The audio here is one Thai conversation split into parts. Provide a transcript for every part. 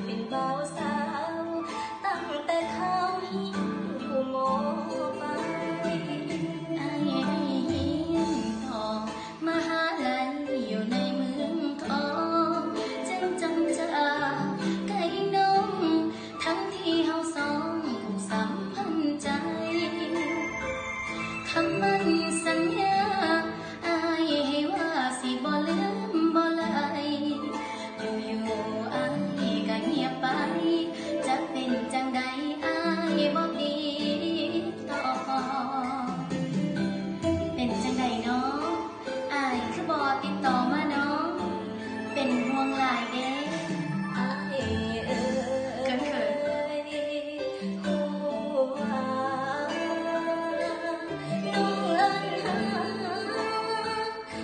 เป็นบ่าวสาวตั้งแต่เขาหิ้วผู้หมอไปไอ้ได้ยินต่อมหาลัยอยู่ในเมืองทองจึงจำจากไก่นมทั้งที่เฮาสองผูกสัมพันธ์ใจคำมั่นสัญญาอ้ายให้ว่าสิบ่ลืมบ่ไหลอยู่ๆอ้ายก็เงียบไปจะเป็นจังใดอ้ายบ่ติดต่อเป็นจังใดน้องอ้ายคือบ่ติดต่อมาน้องเป็นห่วงหลายเด้อ้ายเอ้ยเขินหัวน้องเอิ้นหา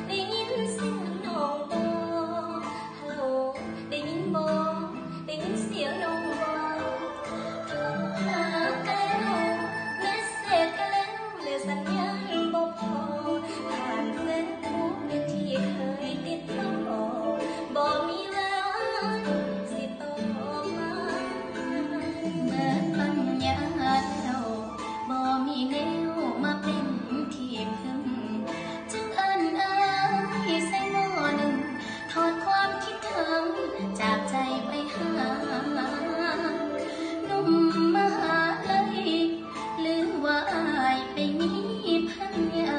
ได้ยินเสียงน้องบ่ฮัลโหลได้ยินบ่ได้ยินเสียงน้องบ่โทรหาก็แล้วเมสเสจก็แล้วแต่สัญญาณบ่พอผ่านเฟซบุ๊กที่เคยติดต่อบ่มีแววสิตอบมาเมื่อปัญญาแล้วบ่มีแนวมาเป็นที่พึ่งจึงเอิ้นอ้ายใส่หม้อหนึ่งถอดความคิดถึงจากใจไปหาหนุ่มมหาลัยหรือว่าอ้ายไปมีพันยา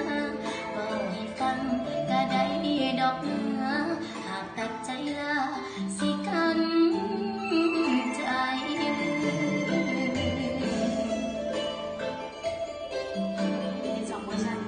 บอกให้ฟังก็ได้ดอกนะหากตัดใจลาสิกันใจเป็นสองเวอร์ชัน